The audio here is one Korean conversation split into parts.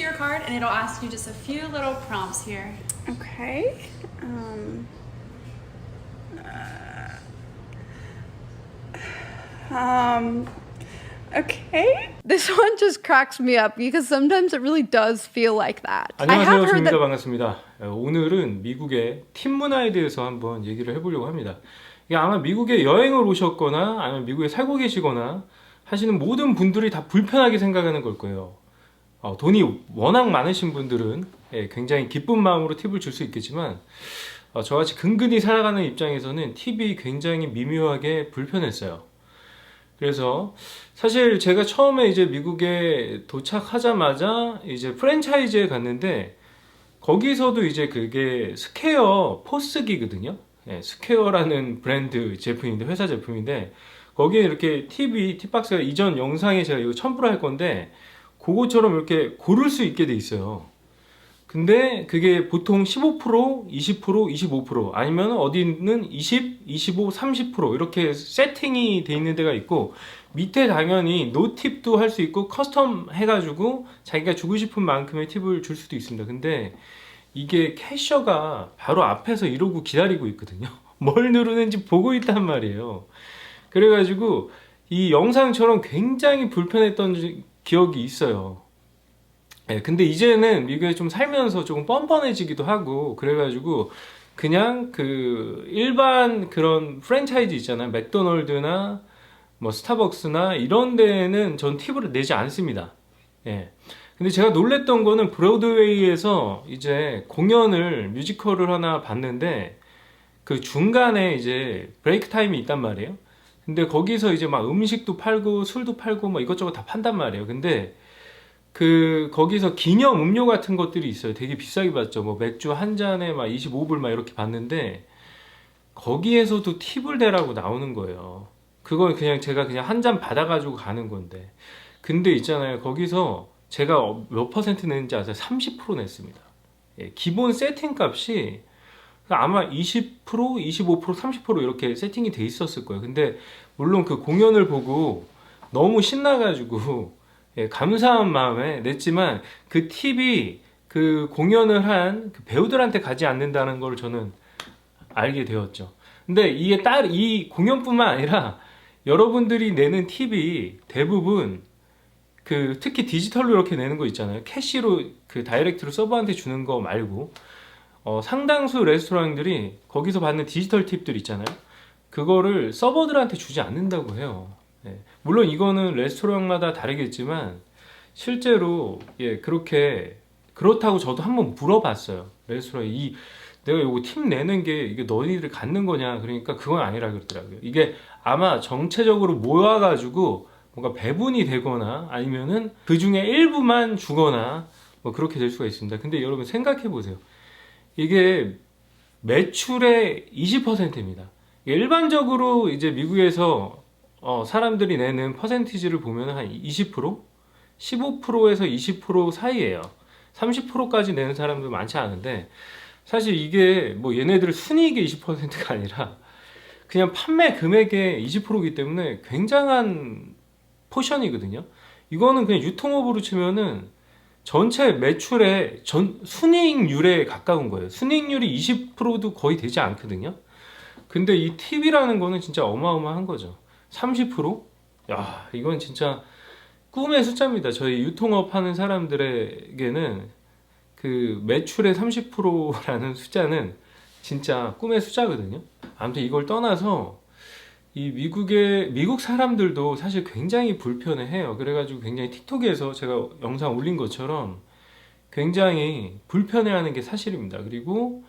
your card and it'll ask you just a few little prompts here. Okay. Okay. This one just cracks me up because sometimes it really does feel like that. 안녕하세요, 조입니다. 반갑습니다. 오늘은 미국의 팀 문화에 대해서 한번 얘기를 해보려고 합니다. 이게 아마 미국에 여행을 오셨거나 아니면 미국에 살고 계시거나 하시는 모든 분들이 다 불편하게 생각하는 걸 거예요. 돈이 워낙 많으신 분들은 굉장히 기쁜 마음으로 팁을 줄 수 있겠지만 저같이 근근히 살아가는 입장에서는 팁이 굉장히 미묘하게 불편했어요. 그래서 사실 제가 처음에 이제 미국에 도착하자마자 이제 프랜차이즈에 갔는데 거기서도 이제 그게 스퀘어 포스기거든요. 스퀘어라는 브랜드 제품인데, 회사 제품인데, 거기에 이렇게 팁박스가 이전 영상에 제가 이거 첨부를 할 건데 그거처럼 이렇게 고를 수 있게 돼 있어요. 근데 그게 보통 15%, 20%, 25% 아니면 어디는 20, 25, 30% 이렇게 세팅이 돼 있는 데가 있고, 밑에 당연히 노팁도 할 수 있고 커스텀 해가지고 자기가 주고 싶은 만큼의 팁을 줄 수도 있습니다. 근데 이게 캐셔가 바로 앞에서 이러고 기다리고 있거든요. 뭘 누르는지 보고 있단 말이에요. 그래가지고 이 영상처럼 굉장히 불편했던 기억이 있어요. 근데 이제는 미국에 좀 살면서 조금 뻔뻔해지기도 하고 그래가지고 그냥 그 일반 그런 프랜차이즈 있잖아요. 맥도널드나 뭐 스타벅스나 이런 데는 전 팁을 내지 않습니다. 근데 제가 놀랬던 거는 브로드웨이에서 이제 공연을 뮤지컬을 하나 봤는데 그 중간에 이제 브레이크 타임이 있단 말이에요. 근데 거기서 이제 막 음식도 팔고 술도 팔고 뭐 이것저것 다 판단 말이에요. 근데 거기서 기념 음료 같은 것들이 있어요. 되게 비싸게 받죠. 뭐 맥주 한 잔에 막 25불 막 이렇게 받는데 거기에서도 팁을 대라고 나오는 거예요. 그건 그냥 제가 그냥 한 잔 받아가지고 가는 건데. 근데 있잖아요. 거기서 제가 몇 퍼센트 냈는지 아세요? 30% 냈습니다. 기본 세팅 값이 아마 20%, 25%, 30% 이렇게 세팅이 돼 있었을 거예요. 근데 물론 그 공연을 보고 너무 신나가지고 감사한 마음에 냈지만 그 팁이 그 공연을 한 그 배우들한테 가지 않는다는 걸 저는 알게 되었죠. 근데 이게 이 공연뿐만 아니라 여러분들이 내는 팁이 대부분 특히 디지털로 이렇게 내는 거 있잖아요. 캐시로 그 다이렉트로 서버한테 주는 거 말고 상당수 레스토랑들이 거기서 받는 디지털 팁들 있잖아요. 그거를 서버들한테 주지 않는다고 해요. 물론 이거는 레스토랑마다 다르겠지만 실제로 그렇다고 저도 한번 물어봤어요. 레스토랑에 내가 요거 팁 내는 게 이게 너희들 갖는 거냐, 그러니까 그건 아니라 그러더라고요. 이게 아마 정체적으로 모여가지고 뭔가 배분이 되거나 아니면은 그 중에 일부만 주거나 뭐 그렇게 될 수가 있습니다. 근데 여러분 생각해 보세요. 이게 매출의 20%입니다. 일반적으로 이제 미국에서 사람들이 내는 퍼센티지를 보면 한 20%? 15%에서 20% 사이에요. 30%까지 내는 사람도 많지 않은데 사실 이게 뭐 얘네들 순이익의 20%가 아니라 그냥 판매 금액의 20%이기 때문에 굉장한 포션이거든요. 이거는 그냥 유통업으로 치면은 전체 매출의 순이익률에 가까운 거예요. 순이익률이 20%도 거의 되지 않거든요. 근데 이 팁이라는 거는 진짜 어마어마한 거죠. 30%? 야, 이건 진짜 꿈의 숫자입니다. 저희 유통업 하는 사람들에게는 그 매출의 30%라는 숫자는 진짜 꿈의 숫자거든요. 아무튼 이걸 떠나서 이 미국 사람들도 사실 굉장히 불편해해요. 그래가지고 굉장히 틱톡에서 제가 영상 올린 것처럼 굉장히 불편해하는 게 사실입니다. 그리고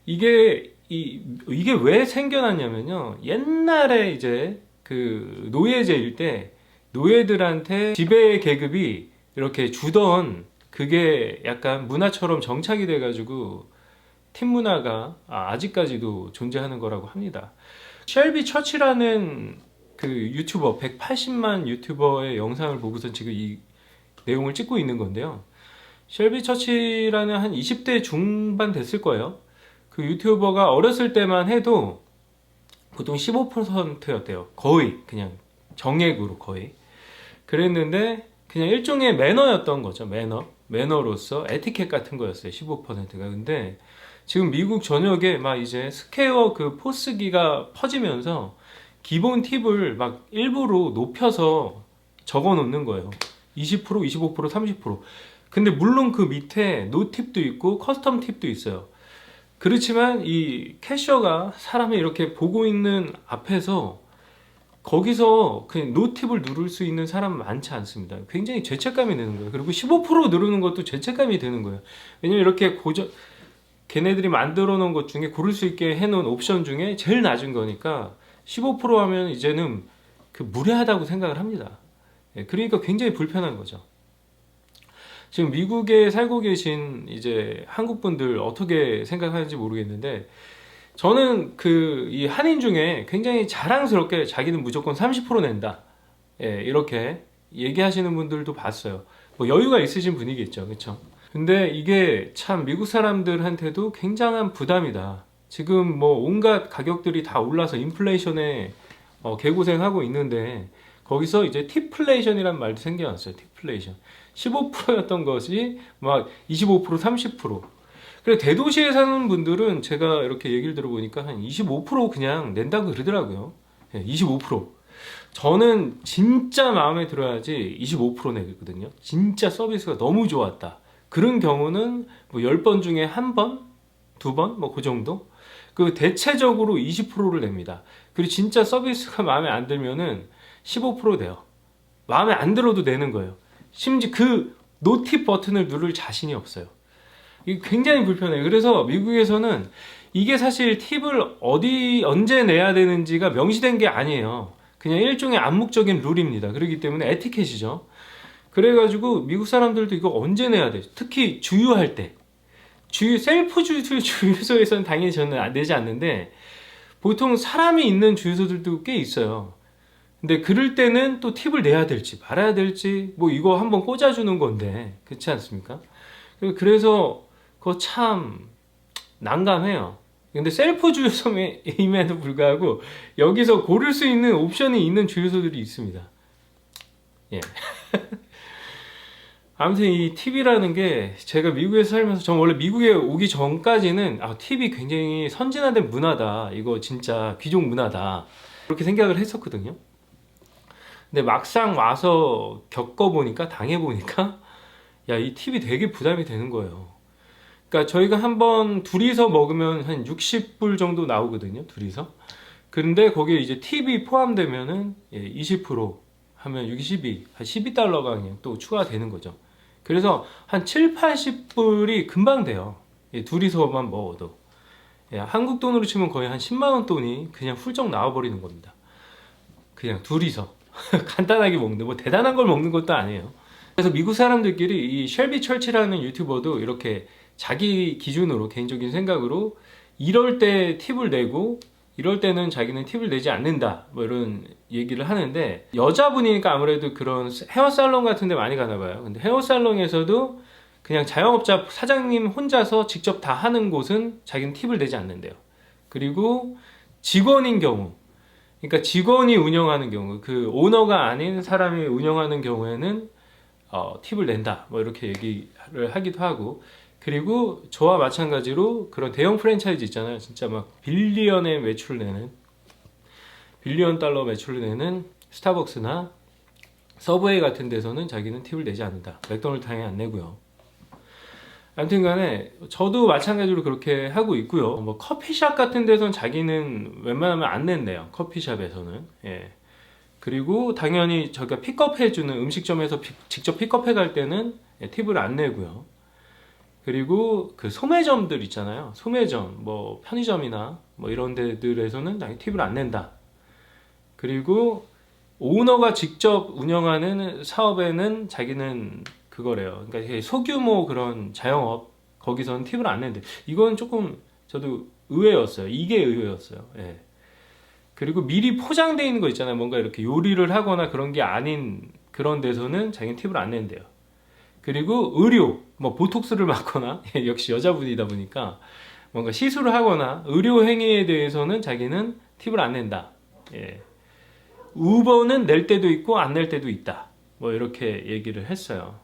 이게 왜 생겨났냐면요. 옛날에 이제 그 노예제일 때 노예들한테 지배 계급이 이렇게 주던 그게 약간 문화처럼 정착이 돼가지고 팀 문화가 아직까지도 존재하는 거라고 합니다. 쉘비 처치라는 그 유튜버 180만 유튜버의 영상을 보고서 지금 이 내용을 찍고 있는 건데요. 쉘비 처치라는 한 20대 중반 됐을 거예요. 그 유튜버가 어렸을 때만 해도 보통 15%였대요. 거의 그냥 정액으로 거의 그랬는데 그냥 일종의 매너였던 거죠. 매너로서 에티켓 같은 거였어요. 15%가. 근데 지금 미국 전역에 막 이제 스퀘어 그 포스기가 퍼지면서 기본 팁을 막 일부러 높여서 적어 놓는 거예요. 20%, 25%, 30%. 근데 물론 그 밑에 노 팁도 있고 커스텀 팁도 있어요. 그렇지만 이 캐셔가 사람이 이렇게 보고 있는 앞에서 거기서 그냥 노팁을 누를 수 있는 사람은 많지 않습니다. 굉장히 죄책감이 드는 거예요. 그리고 15% 누르는 것도 죄책감이 드는 거예요. 왜냐면 이렇게 걔네들이 만들어 놓은 것 중에 고를 수 있게 해 놓은 옵션 중에 제일 낮은 거니까 15% 하면 이제는 그 무례하다고 생각을 합니다. 그러니까 굉장히 불편한 거죠. 지금 미국에 살고 계신 이제 한국 분들 어떻게 생각하는지 모르겠는데, 저는 이 한인 중에 굉장히 자랑스럽게 자기는 무조건 30% 낸다, 이렇게 얘기하시는 분들도 봤어요. 뭐 여유가 있으신 분이겠죠, 그렇죠? 근데 이게 참 미국 사람들한테도 굉장한 부담이다. 지금 뭐 온갖 가격들이 다 올라서 인플레이션에 개고생하고 있는데, 거기서 이제 팁플레이션이란 말도 생겨났어요. 팁플레이션. 15%였던 것이 막 25%, 30%. 그래, 대도시에 사는 분들은 제가 이렇게 얘기를 들어보니까 한 25% 그냥 낸다고 그러더라고요. 25%. 저는 진짜 마음에 들어야지 25% 내거든요. 진짜 서비스가 너무 좋았다. 그런 경우는 뭐 10번 중에 1번, 2번, 뭐 그 정도? 그 대체적으로 20%를 냅니다. 그리고 진짜 서비스가 마음에 안 들면은 15% 돼요. 마음에 안 들어도 내는 거예요. 심지어 그 노팁 버튼을 누를 자신이 없어요. 이게 굉장히 불편해요. 그래서 미국에서는 이게 사실 팁을 언제 내야 되는지가 명시된 게 아니에요. 그냥 일종의 암묵적인 룰입니다. 그렇기 때문에 에티켓이죠. 그래가지고 미국 사람들도 이거 언제 내야 돼? 특히 주유할 때. 셀프 주유소에서는 당연히 저는 내지 않는데, 보통 사람이 있는 주유소들도 꽤 있어요. 근데 그럴 때는 또 팁을 내야 될지 말아야 될지, 뭐 이거 한번 꽂아주는 건데, 그렇지 않습니까? 그래서 그거 참 난감해요. 근데 셀프 주유소임에도 불구하고 여기서 고를 수 있는 옵션이 있는 주유소들이 있습니다. 예. 아무튼 이 팁이라는 게, 제가 미국에서 살면서, 전 원래 미국에 오기 전까지는 팁이 굉장히 선진화된 문화다, 이거 진짜 귀족 문화다, 그렇게 생각을 했었거든요. 근데 막상 와서 겪어보니까, 당해보니까, 야, 이 팁이 되게 부담이 되는 거예요. 그러니까 저희가 한번 둘이서 먹으면 한 60불 정도 나오거든요, 둘이서. 그런데 거기에 이제 팁이 포함되면은 20% 하면 62, 한 12달러가 그냥 또 추가되는 거죠. 그래서 한 7, 80불이 금방 돼요. 둘이서만 먹어도. 한국 돈으로 치면 거의 한 10만 원 돈이 그냥 훌쩍 나와버리는 겁니다. 그냥 둘이서. 간단하게 먹는데, 뭐 대단한 걸 먹는 것도 아니에요. 그래서 미국 사람들끼리 이 쉘비 철치라는 유튜버도 이렇게 자기 기준으로, 개인적인 생각으로 이럴 때 팁을 내고 이럴 때는 자기는 팁을 내지 않는다, 뭐 이런 얘기를 하는데, 여자분이니까 아무래도 그런 헤어살롱 같은 데 많이 가나 봐요. 근데 헤어살롱에서도 그냥 자영업자 사장님 혼자서 직접 다 하는 곳은 자기는 팁을 내지 않는데요. 그리고 직원인 경우, 그러니까 직원이 운영하는 경우, 그 오너가 아닌 사람이 운영하는 경우에는 팁을 낸다, 뭐 이렇게 얘기를 하기도 하고, 그리고 저와 마찬가지로 그런 대형 프랜차이즈 있잖아요. 진짜 막 빌리언 달러 매출을 내는 스타벅스나 서브웨이 같은 데서는 자기는 팁을 내지 않는다. 맥도날드 당연히 안 내고요. 아무튼 간에 저도 마찬가지로 그렇게 하고 있고요. 뭐 커피숍 같은 데서는 자기는 웬만하면 안 낸대요. 커피숍에서는. 예. 그리고 당연히 저희가 픽업해주는 음식점에서 직접 픽업해 갈 때는 팁을 안 내고요. 그리고 그 소매점들 있잖아요. 소매점, 뭐 편의점이나 뭐 이런 데들에서는 당연히 팁을 안 낸다. 그리고 오너가 직접 운영하는 사업에는 자기는 그거래요. 그러니까 소규모 그런 자영업, 거기서는 팁을 안 낸대. 이건 조금 저도 의외였어요. 이게 의외였어요. 예. 그리고 미리 포장되어 있는 거 있잖아요. 뭔가 이렇게 요리를 하거나 그런 게 아닌 그런 데서는 자기는 팁을 안 낸대요. 그리고 의료, 뭐 보톡스를 맞거나, 역시 여자분이다 보니까 뭔가 시술을 하거나 의료 행위에 대해서는 자기는 팁을 안 낸다. 예. 우버는 낼 때도 있고 안 낼 때도 있다, 뭐 이렇게 얘기를 했어요.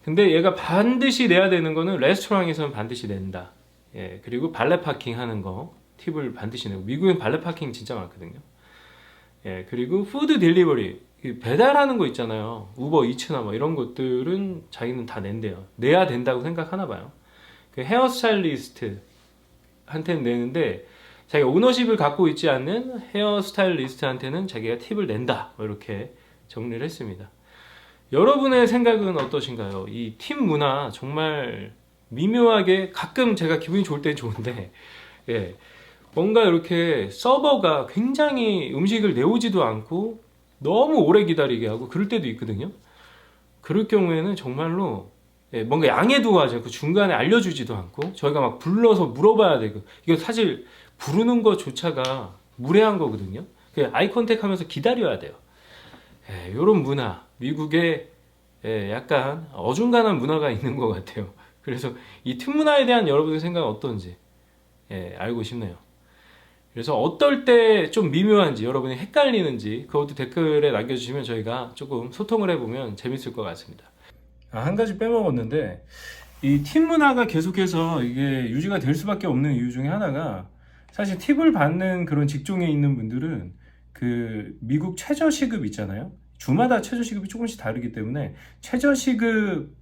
근데 얘가 반드시 내야 되는 거는 레스토랑에서는 반드시 낸다. 예, 그리고 발레 파킹 하는 거 팁을 반드시 내고, 미국엔 발레 파킹 진짜 많거든요. 예, 그리고 푸드 딜리버리, 배달하는 거 있잖아요. 우버 이츠나 뭐 이런 것들은 자기는 다 낸대요. 내야 된다고 생각하나 봐요. 그 헤어스타일리스트 한테는 내는데, 자기가 오너십을 갖고 있지 않는 헤어스타일리스트한테는 자기가 팁을 낸다, 뭐 이렇게 정리를 했습니다. 여러분의 생각은 어떠신가요? 이 팁 문화 정말 미묘하게, 가끔 제가 기분이 좋을 땐 좋은데, 예, 뭔가 이렇게 서버가 굉장히 음식을 내오지도 않고 너무 오래 기다리게 하고 그럴 때도 있거든요. 그럴 경우에는 정말로, 예, 뭔가 양해도 하지 않고 중간에 알려주지도 않고 저희가 막 불러서 물어봐야 되고, 이거 사실 부르는 것조차가 무례한 거거든요. 아이 컨택 하면서 기다려야 돼요. 예, 이런 문화, 미국에 예, 약간 어중간한 문화가 있는 것 같아요. 그래서 이 팁 문화에 대한 여러분의 생각은 어떤지, 예, 알고 싶네요. 그래서 어떨 때 좀 미묘한지, 여러분이 헷갈리는지 그것도 댓글에 남겨주시면 저희가 조금 소통을 해보면 재밌을 것 같습니다. 한 가지 빼먹었는데, 이 팁 문화가 계속해서 이게 유지가 될 수밖에 없는 이유 중에 하나가, 사실 팁을 받는 그런 직종에 있는 분들은 그 미국 최저시급 있잖아요. 주마다 최저시급이 조금씩 다르기 때문에 최저시급보다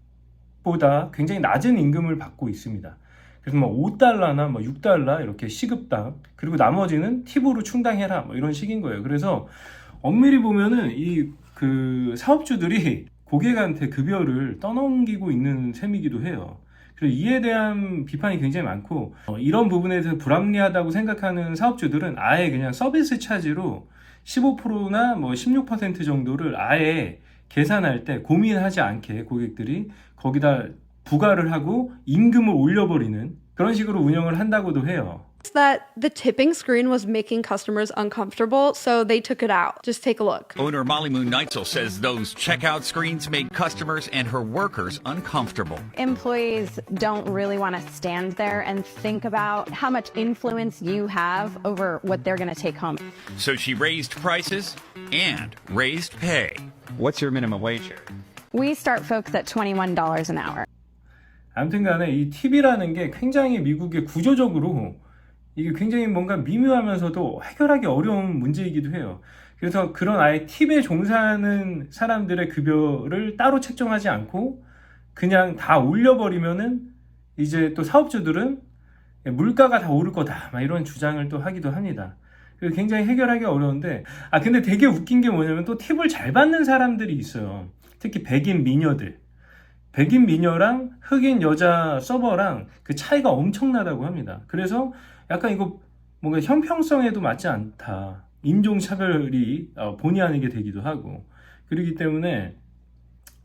굉장히 낮은 임금을 받고 있습니다. 그래서 뭐 $5나 뭐 $6 이렇게 시급당, 그리고 나머지는 팁으로 충당해라, 뭐 이런 식인 거예요. 그래서 엄밀히 보면은 이 그 사업주들이 고객한테 급여를 떠넘기고 있는 셈이기도 해요. 그래서 이에 대한 비판이 굉장히 많고, 이런 부분에 대해서 불합리하다고 생각하는 사업주들은 아예 그냥 서비스 차지로 15%나 뭐 16% 정도를 아예 계산할 때 고민하지 않게 고객들이 거기다 부과를 하고 임금을 올려버리는 그런 식으로 운영을 한다고도 해요. That the tipping screen was making customers uncomfortable, so they took it out. Just take a look. Owner Molly Moon Neitzel says those checkout screens made customers and her workers uncomfortable. Employees don't really want to stand there and think about how much influence you have over what they're going to take home. So she raised prices and raised pay. What's your minimum wage here? We start folks at $21 an hour. 아무튼 간에 이 팁이라는 게 굉장히 미국의 구조적으로 이게 굉장히 뭔가 미묘하면서도 해결하기 어려운 문제이기도 해요. 그래서 그런 아예 팁에 종사하는 사람들의 급여를 따로 책정하지 않고 그냥 다 올려버리면은 이제 또 사업주들은 물가가 다 오를 거다, 막 이런 주장을 또 하기도 합니다. 그래서 굉장히 해결하기 어려운데, 근데 되게 웃긴 게 뭐냐면 또 팁을 잘 받는 사람들이 있어요. 특히 백인 미녀들. 백인 미녀랑 흑인 여자 서버랑 그 차이가 엄청나다고 합니다. 그래서 약간 이거 뭔가 형평성에도 맞지 않다, 인종차별이 본의 아니게 되기도 하고, 그렇기 때문에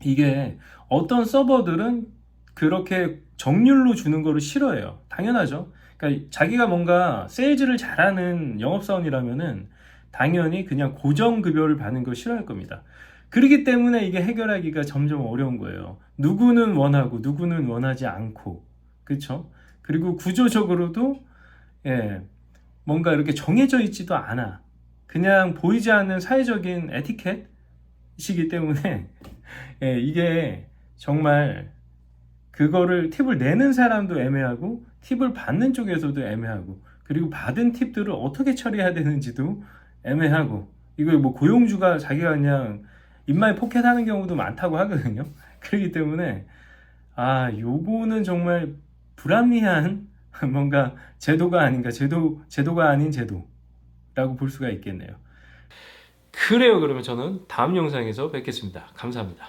이게 어떤 서버들은 그렇게 정률로 주는 거를 싫어해요. 당연하죠. 그러니까 자기가 뭔가 세일즈를 잘하는 영업사원이라면은 당연히 그냥 고정급여를 받는 걸 싫어할 겁니다. 그렇기 때문에 이게 해결하기가 점점 어려운 거예요. 누구는 원하고 누구는 원하지 않고, 그렇죠? 그리고 구조적으로도 뭔가 이렇게 정해져 있지도 않아. 그냥 보이지 않는 사회적인 에티켓이기 때문에 이게 정말 그거를 팁을 내는 사람도 애매하고 팁을 받는 쪽에서도 애매하고, 그리고 받은 팁들을 어떻게 처리해야 되는지도 애매하고, 이거 뭐 고용주가 자기가 그냥 입마에 포켓하는 경우도 많다고 하거든요. 그렇기 때문에 요거는 정말 불합리한 뭔가 제도가 아닌가, 제도가 아닌 제도라고 볼 수가 있겠네요. 그래요. 그러면 저는 다음 영상에서 뵙겠습니다. 감사합니다.